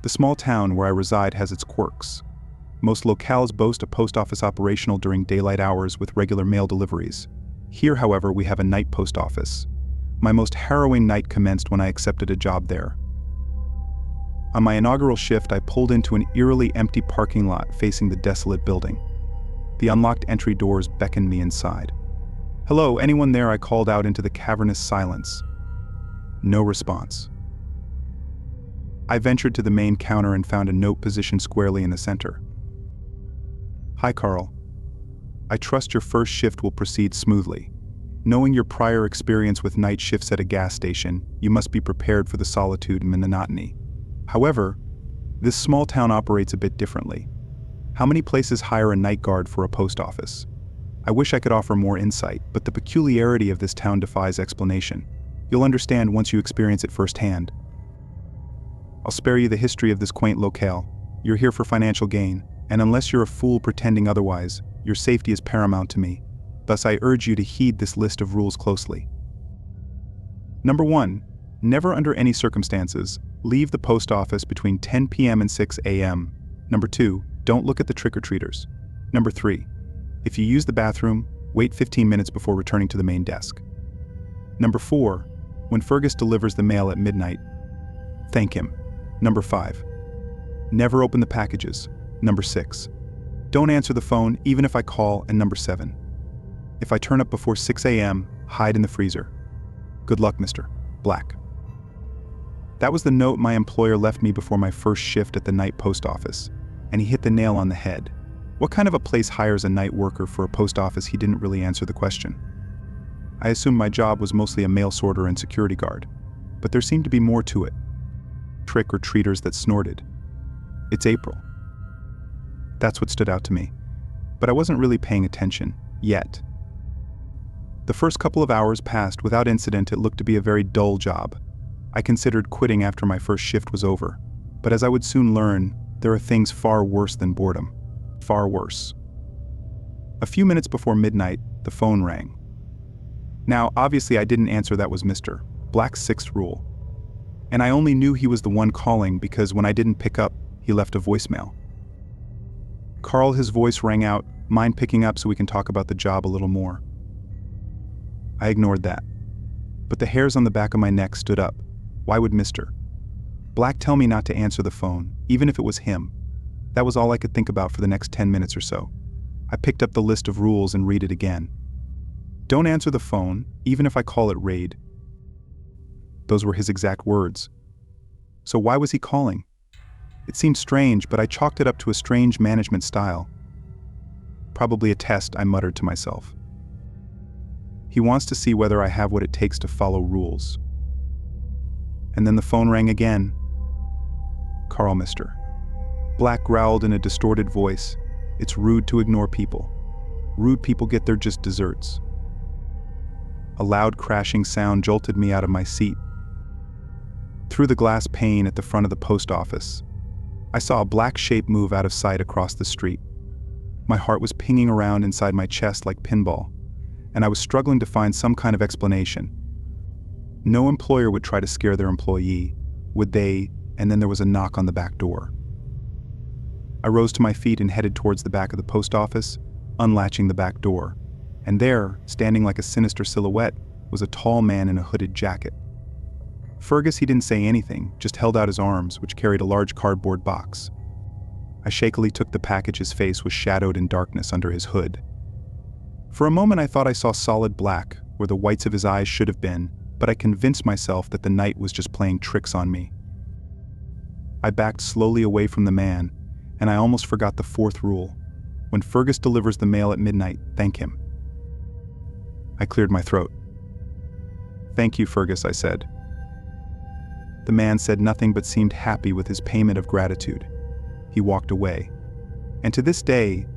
The small town where I reside has its quirks. Most locales boast a post office operational during daylight hours with regular mail deliveries. Here, however, we have a night post office. My most harrowing night commenced when I accepted a job there. On my inaugural shift, I pulled into an eerily empty parking lot facing the desolate building. The unlocked entry doors beckoned me inside. "Hello, anyone there?" I called out into the cavernous silence. No response. I ventured to the main counter and found a note positioned squarely in the center. "Hi, Carl. I trust your first shift will proceed smoothly. Knowing your prior experience with night shifts at a gas station, you must be prepared for the solitude and monotony. However, this small town operates a bit differently. How many places hire a night guard for a post office? I wish I could offer more insight, but the peculiarity of this town defies explanation. You'll understand once you experience it firsthand. I'll spare you the history of this quaint locale. You're here for financial gain, and unless you're a fool pretending otherwise, your safety is paramount to me. Thus, I urge you to heed this list of rules closely. Number 1. Never under any circumstances leave the post office between 10 p.m. and 6 a.m. Number 2. Don't look at the trick-or-treaters. Number 3. If you use the bathroom, wait 15 minutes before returning to the main desk. Number 4. When Fergus delivers the mail at midnight, thank him. Number 5. Never open the packages. Number 6. Don't answer the phone even if I call. And number 7. If I turn up before 6 a.m., hide in the freezer. Good luck, Mr. Black. That was the note my employer left me before my first shift at the night post office, and he hit the nail on the head. What kind of a place hires a night worker for a post office? He didn't really answer the question. I assumed my job was mostly a mail sorter and security guard, but there seemed to be more to it. Trick-or-treaters that snorted. It's April. That's what stood out to me, but I wasn't really paying attention, yet. The first couple of hours passed without incident. It looked to be a very dull job. I considered quitting after my first shift was over, but as I would soon learn, there are things far worse than boredom. Far worse. A few minutes before midnight, the phone rang. Now, obviously I didn't answer. That was Mr. Black's 6th rule. And I only knew he was the one calling because when I didn't pick up, he left a voicemail. "Carl," his voice rang out, "mind picking up so we can talk about the job a little more?" I ignored that, but the hairs on the back of my neck stood up. Why would Mr. Black tell me not to answer the phone, even if it was him? That was all I could think about for the next 10 minutes or so. I picked up the list of rules and read it again. Don't answer the phone, even if I call it raid. Those were his exact words. So why was he calling? It seemed strange, but I chalked it up to a strange management style. Probably a test, I muttered to myself. He wants to see whether I have what it takes to follow rules. And then the phone rang again. "Carl, Mr. Black growled in a distorted voice. "It's rude to ignore people. Rude people get their just desserts." A loud crashing sound jolted me out of my seat. Through the glass pane at the front of the post office, I saw a black shape move out of sight across the street. My heart was pinging around inside my chest like pinball, and I was struggling to find some kind of explanation. No employer would try to scare their employee, would they? And then there was a knock on the back door. I rose to my feet and headed towards the back of the post office, unlatching the back door. And there, standing like a sinister silhouette, was a tall man in a hooded jacket. Fergus, he didn't say anything, just held out his arms, which carried a large cardboard box. I shakily took the package. His face was shadowed in darkness under his hood. For a moment I thought I saw solid black, where the whites of his eyes should have been, but I convinced myself that the night was just playing tricks on me. I backed slowly away from the man, and I almost forgot the 4th rule. When Fergus delivers the mail at midnight, thank him. I cleared my throat. "Thank you, Fergus," I said. The man said nothing but seemed happy with his payment of gratitude. He walked away. And to this day,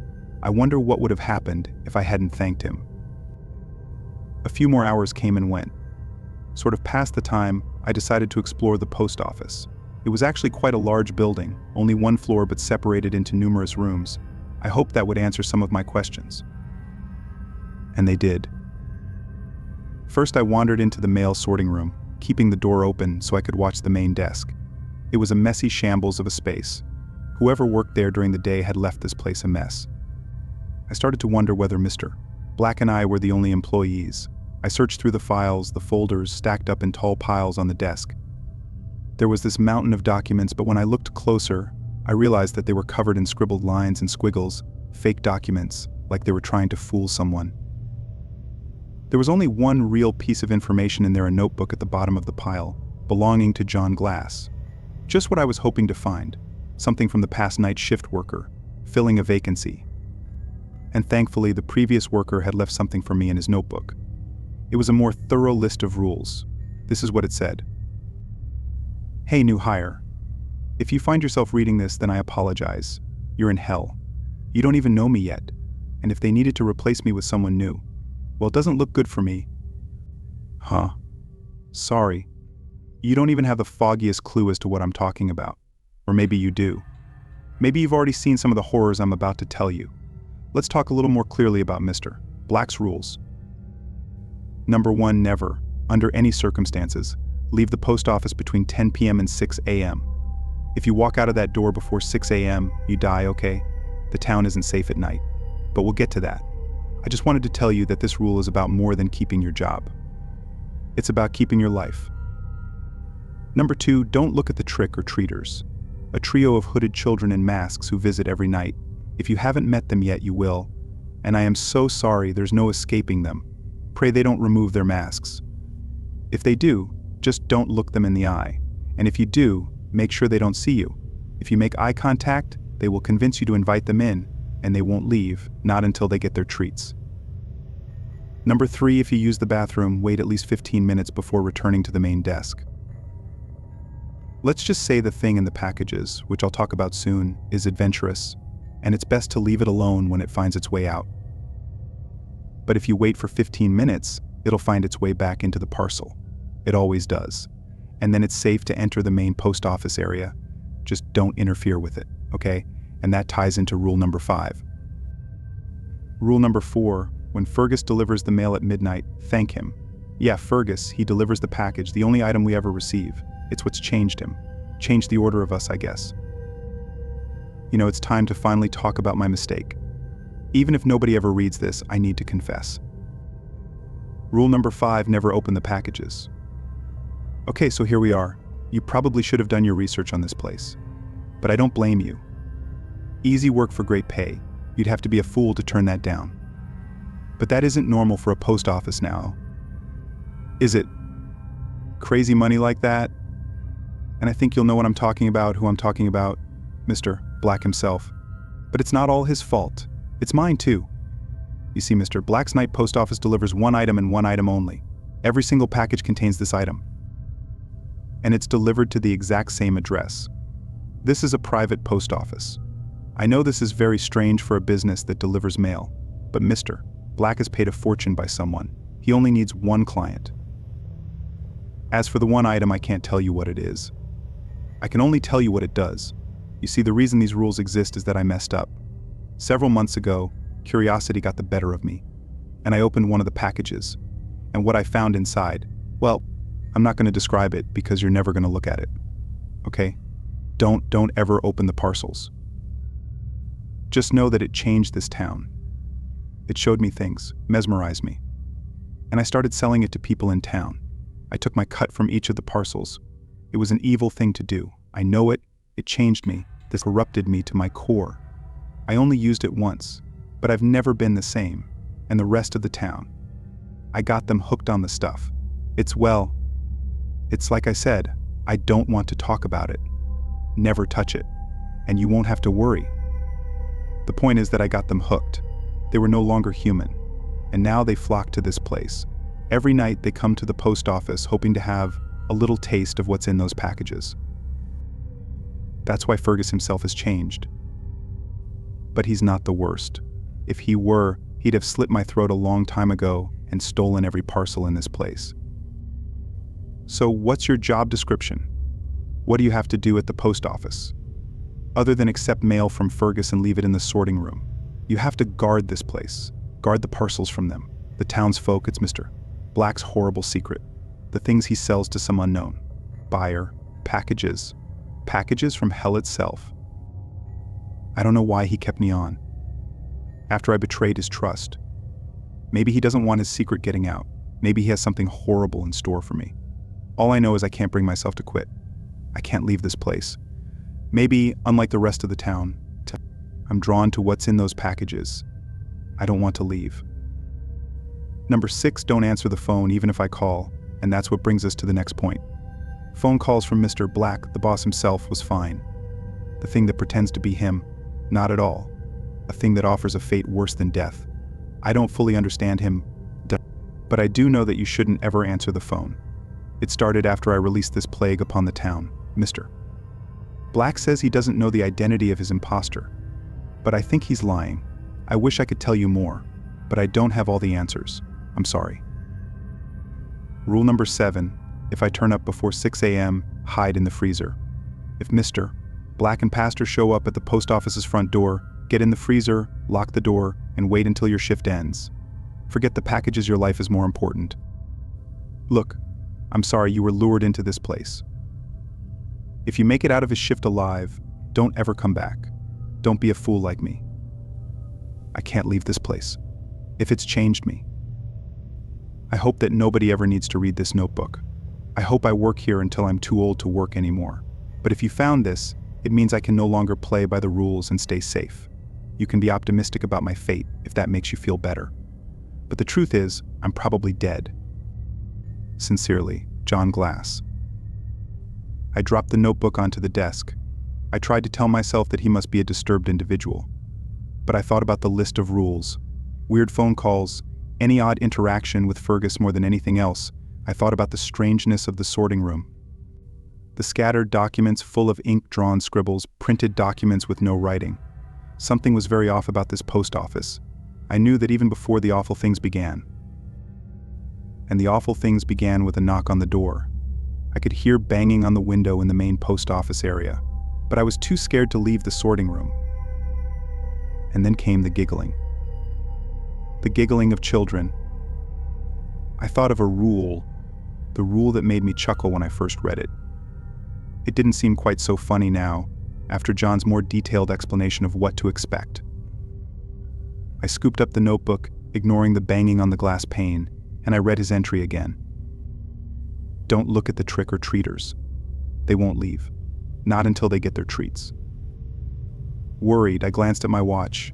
I wonder what would have happened if I hadn't thanked him. A few more hours came and went. Sort of past the time, I decided to explore the post office. It was actually quite a large building, only 1 floor but separated into numerous rooms. I hoped that would answer some of my questions. And they did. First, I wandered into the mail sorting room, keeping the door open so I could watch the main desk. It was a messy shambles of a space. Whoever worked there during the day had left this place a mess. I started to wonder whether Mr. Black and I were the only employees. I searched through the files, the folders stacked up in tall piles on the desk. There was this mountain of documents, but when I looked closer, I realized that they were covered in scribbled lines and squiggles, fake documents, like they were trying to fool someone. There was only one real piece of information in there, a notebook at the bottom of the pile, belonging to John Glass. Just what I was hoping to find, something from the past night shift worker, filling a vacancy. And thankfully, the previous worker had left something for me in his notebook. It was a more thorough list of rules. This is what it said. Hey, new hire. If you find yourself reading this, then I apologize. You're in hell. You don't even know me yet. And if they needed to replace me with someone new, well, it doesn't look good for me. Huh? Sorry. You don't even have the foggiest clue as to what I'm talking about. Or maybe you do. Maybe you've already seen some of the horrors I'm about to tell you. Let's talk a little more clearly about Mr. Black's rules. Number 1, never, under any circumstances, leave the post office between 10 p.m. and 6 a.m. If you walk out of that door before 6 a.m., you die, okay? The town isn't safe at night. But we'll get to that. I just wanted to tell you that this rule is about more than keeping your job. It's about keeping your life. Number 2, don't look at the trick-or-treaters. A trio of hooded children in masks who visit every night. If you haven't met them yet, you will. And I am so sorry, there's no escaping them. Pray they don't remove their masks. If they do, just don't look them in the eye. And if you do, make sure they don't see you. If you make eye contact, they will convince you to invite them in, and they won't leave, not until they get their treats. Number 3, if you use the bathroom, wait at least 15 minutes before returning to the main desk. Let's just say the thing in the packages, which I'll talk about soon, is adventurous, and it's best to leave it alone when it finds its way out. But if you wait for 15 minutes, it'll find its way back into the parcel. It always does. And then it's safe to enter the main post office area. Just don't interfere with it, okay? And that ties into rule number 5. Rule number 4, when Fergus delivers the mail at midnight, thank him. Yeah, Fergus, he delivers the package, the only item we ever receive. It's what's changed him. Changed the order of us, I guess. You know, it's time to finally talk about my mistake. Even if nobody ever reads this, I need to confess. Rule number 5, never open the packages. Okay, so here we are. You probably should have done your research on this place. But I don't blame you. Easy work for great pay. You'd have to be a fool to turn that down. But that isn't normal for a post office now. Is it? Crazy money like that? And I think you'll know what I'm talking about, who I'm talking about, Mr. Black himself. But it's not all his fault. It's mine too. You see, Mr. Black's night post office delivers one item and one item only. Every single package contains this item. And it's delivered to the exact same address. This is a private post office. I know this is very strange for a business that delivers mail, but Mr. Black is paid a fortune by someone. He only needs one client. As for the one item, I can't tell you what it is. I can only tell you what it does. You see, the reason these rules exist is that I messed up. Several months ago, curiosity got the better of me, and I opened one of the packages. And what I found inside, well, I'm not going to describe it because you're never going to look at it. Okay? Don't ever open the parcels. Just know that it changed this town. It showed me things, mesmerized me. And I started selling it to people in town. I took my cut from each of the parcels. It was an evil thing to do. I know it. It changed me. This corrupted me to my core. I only used it once, but I've never been the same. And the rest of the town. I got them hooked on the stuff. It's like I said, I don't want to talk about it. Never touch it. And you won't have to worry. The point is that I got them hooked. They were no longer human. And now they flock to this place. Every night they come to the post office hoping to have a little taste of what's in those packages. That's why Fergus himself has changed. But he's not the worst. If he were, he'd have slit my throat a long time ago and stolen every parcel in this place. So what's your job description? What do you have to do at the post office? Other than accept mail from Fergus and leave it in the sorting room. You have to guard this place. Guard the parcels from them. The townsfolk, it's Mr. Black's horrible secret. The things he sells to some unknown buyer, packages. Packages from hell itself. I don't know why he kept me on. After I betrayed his trust. Maybe he doesn't want his secret getting out. Maybe he has something horrible in store for me. All I know is I can't bring myself to quit. I can't leave this place. Maybe, unlike the rest of the town, I'm drawn to what's in those packages. I don't want to leave. Number 6, don't answer the phone even if I call, and that's what brings us to the next point. Phone calls from Mr. Black, the boss himself, was fine. The thing that pretends to be him, not at all. A thing that offers a fate worse than death. I don't fully understand him, but I do know that you shouldn't ever answer the phone. It started after I released this plague upon the town. Mr. Black says he doesn't know the identity of his imposter, but I think he's lying. I wish I could tell you more, but I don't have all the answers. I'm sorry. Rule number 7, if I turn up before 6 a.m., hide in the freezer. If Mr. Black and Pastor show up at the post office's front door, get in the freezer, lock the door, and wait until your shift ends. Forget the packages, your life is more important. Look, I'm sorry you were lured into this place. If you make it out of his shift alive, don't ever come back. Don't be a fool like me. I can't leave this place. If it's changed me. I hope that nobody ever needs to read this notebook. I hope I work here until I'm too old to work anymore. But if you found this, it means I can no longer play by the rules and stay safe. You can be optimistic about my fate if that makes you feel better. But the truth is, I'm probably dead. Sincerely, John Glass. I dropped the notebook onto the desk. I tried to tell myself that he must be a disturbed individual. But I thought about the list of rules. Weird phone calls, any odd interaction with Fergus more than anything else. I thought about the strangeness of the sorting room. The scattered documents full of ink-drawn scribbles, printed documents with no writing. Something was very off about this post office. I knew that even before the awful things began. And the awful things began with a knock on the door. I could hear banging on the window in the main post office area, but I was too scared to leave the sorting room. And then came the giggling. The giggling of children. I thought of a rule, the rule that made me chuckle when I first read it. It didn't seem quite so funny now, after John's more detailed explanation of what to expect. I scooped up the notebook, ignoring the banging on the glass pane, and I read his entry again. Don't look at the trick-or-treaters. They won't leave. Not until they get their treats. Worried, I glanced at my watch.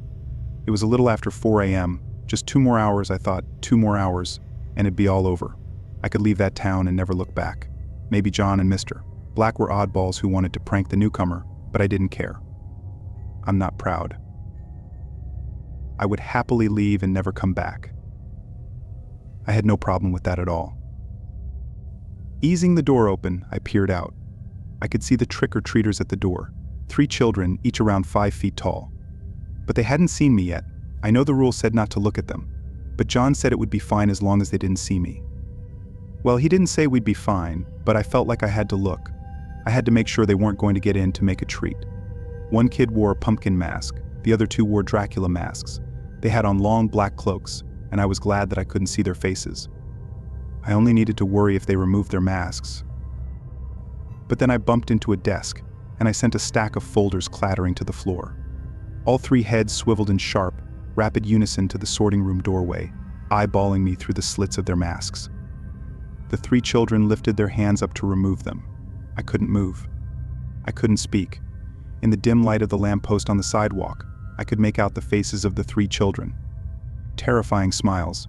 It was a little after 4 a.m., just 2 more hours, I thought, 2 more hours, and it'd be all over. I could leave that town and never look back. Maybe John and Mr. Black were oddballs who wanted to prank the newcomer, but I didn't care. I'm not proud. I would happily leave and never come back. I had no problem with that at all. Easing the door open, I peered out. I could see the trick-or-treaters at the door, 3 children, each around 5 feet tall. But they hadn't seen me yet. I know the rule said not to look at them, but John said it would be fine as long as they didn't see me. Well, he didn't say we'd be fine, but I felt like I had to look. I had to make sure they weren't going to get in to make a treat. One kid wore a pumpkin mask, the other 2 wore Dracula masks. They had on long black cloaks, and I was glad that I couldn't see their faces. I only needed to worry if they removed their masks. But then I bumped into a desk, and I sent a stack of folders clattering to the floor. All 3 heads swiveled in sharp, rapid unison to the sorting room doorway, eyeballing me through the slits of their masks. The 3 children lifted their hands up to remove them. I couldn't move. I couldn't speak. In the dim light of the lamppost on the sidewalk, I could make out the faces of the 3 children. Terrifying smiles,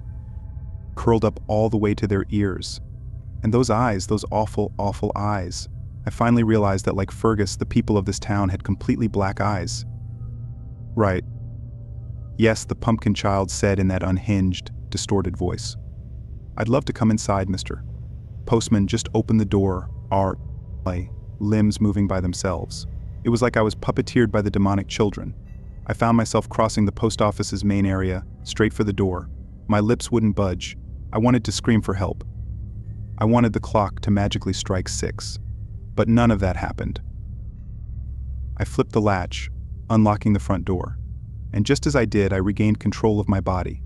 curled up all the way to their ears. And those eyes, those awful, awful eyes. I finally realized that, like Fergus, the people of this town had completely black eyes. Right. Yes, the pumpkin child said in that unhinged, distorted voice. I'd love to come inside, Mr. Postman, just open the door. Our limbs moving by themselves. It was like I was puppeteered by the demonic children. I found myself crossing the post office's main area, straight for the door. My lips wouldn't budge. I wanted to scream for help. I wanted the clock to magically strike 6. But none of that happened. I flipped the latch, unlocking the front door. And just as I did, I regained control of my body.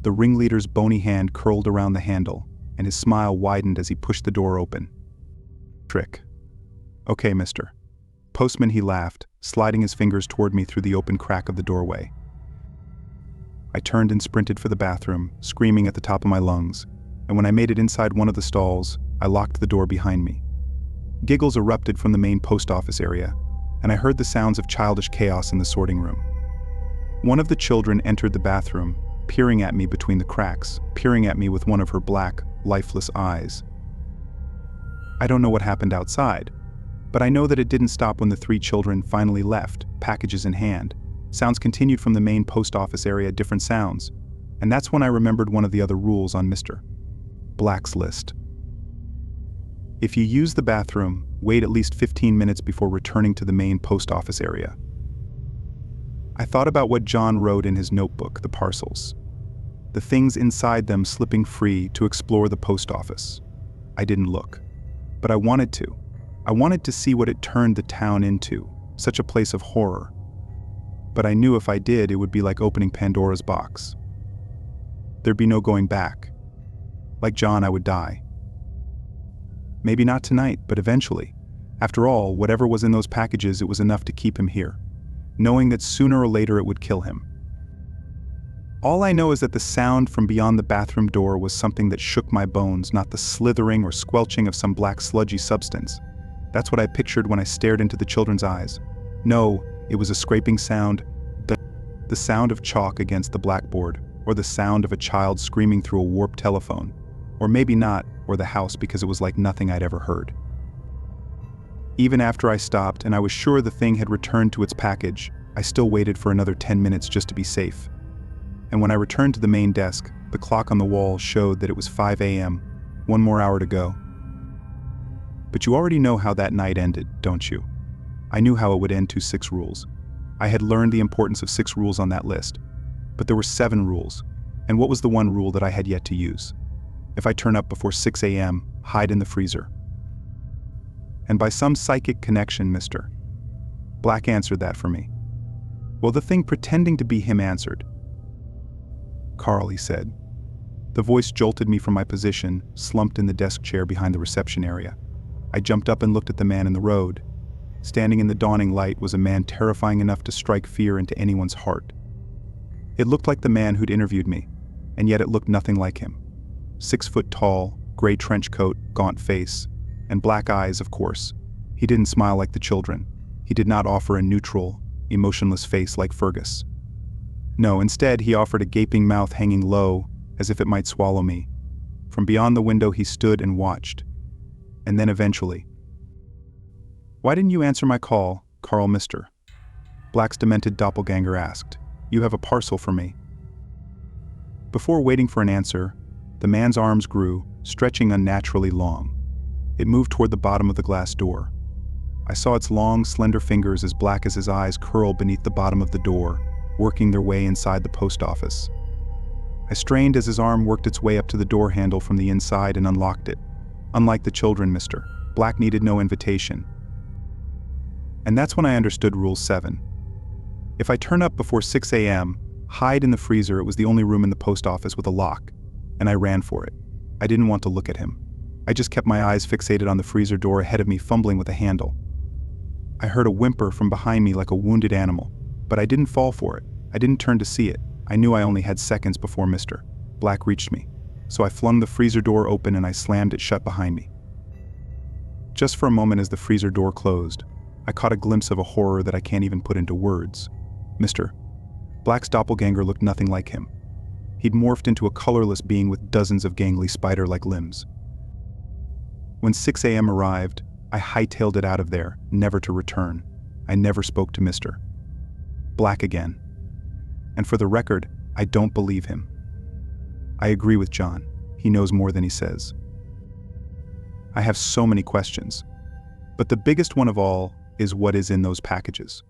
The ringleader's bony hand curled around the handle, and his smile widened as he pushed the door open. Trick. Okay, mister. Postman, he laughed, sliding his fingers toward me through the open crack of the doorway. I turned and sprinted for the bathroom, screaming at the top of my lungs, and when I made it inside one of the stalls, I locked the door behind me. Giggles erupted from the main post office area, and I heard the sounds of childish chaos in the sorting room. One of the children entered the bathroom, peering at me between the cracks, peering at me with one of her black, lifeless eyes. I don't know what happened outside, but I know that it didn't stop when the 3 children finally left, packages in hand. Sounds continued from the main post office area, different sounds, and that's when I remembered one of the other rules on Mr. Black's list. If you use the bathroom, wait at least 15 minutes before returning to the main post office area. I thought about what John wrote in his notebook, the parcels. The things inside them slipping free to explore the post office. I didn't look, but I wanted to. I wanted to see what it turned the town into, such a place of horror. But I knew if I did, it would be like opening Pandora's box. There'd be no going back. Like John, I would die. Maybe not tonight, but eventually. After all, whatever was in those packages, it was enough to keep him here, knowing that sooner or later it would kill him. All I know is that the sound from beyond the bathroom door was something that shook my bones, not the slithering or squelching of some black sludgy substance. That's what I pictured when I stared into the children's eyes. No, it was a scraping sound, the sound of chalk against the blackboard, or the sound of a child screaming through a warped telephone. Or maybe not, or the house, because it was like nothing I'd ever heard. Even after I stopped and I was sure the thing had returned to its package, I still waited for another 10 minutes just to be safe. And when I returned to the main desk, the clock on the wall showed that it was 5 a.m., 1 more hour to go. But you already know how that night ended, don't you? I knew how it would end to 6 rules. I had learned the importance of 6 rules on that list. But there were 7 rules, and what was the one rule that I had yet to use? If I turn up before 6 a.m., hide in the freezer. And by some psychic connection, Mr. Black answered that for me. Well, the thing pretending to be him answered. Carl, he said. The voice jolted me from my position, slumped in the desk chair behind the reception area. I jumped up and looked at the man in the road. Standing in the dawning light was a man terrifying enough to strike fear into anyone's heart. It looked like the man who'd interviewed me, and yet it looked nothing like him. 6 foot tall, gray trench coat, gaunt face, and black eyes, of course. He didn't smile like the children. He did not offer a neutral, emotionless face like Fergus. No, instead he offered a gaping mouth hanging low, as if it might swallow me. From beyond the window he stood and watched. And then eventually, "Why didn't you answer my call, Carl, Mr. Black's demented doppelganger asked. "You have a parcel for me." Before waiting for an answer, the man's arms grew, stretching unnaturally long. It moved toward the bottom of the glass door. I saw its long, slender fingers as black as his eyes curl beneath the bottom of the door, working their way inside the post office. I strained as his arm worked its way up to the door handle from the inside and unlocked it. Unlike the children, Mr. Black needed no invitation. And that's when I understood Rule 7. If I turn up before 6 a.m., hide in the freezer. It was the only room in the post office with a lock, and I ran for it. I didn't want to look at him. I just kept my eyes fixated on the freezer door ahead of me, fumbling with the handle. I heard a whimper from behind me like a wounded animal, but I didn't fall for it. I didn't turn to see it. I knew I only had seconds before Mr. Black reached me, so I flung the freezer door open and I slammed it shut behind me. Just for a moment as the freezer door closed, I caught a glimpse of a horror that I can't even put into words. Mr. Black's doppelganger looked nothing like him. He'd morphed into a colorless being with dozens of gangly spider-like limbs. When 6 a.m. arrived, I hightailed it out of there, never to return. I never spoke to Mr. Black again. And for the record, I don't believe him. I agree with John. He knows more than he says. I have so many questions, but the biggest one of all is what is in those packages.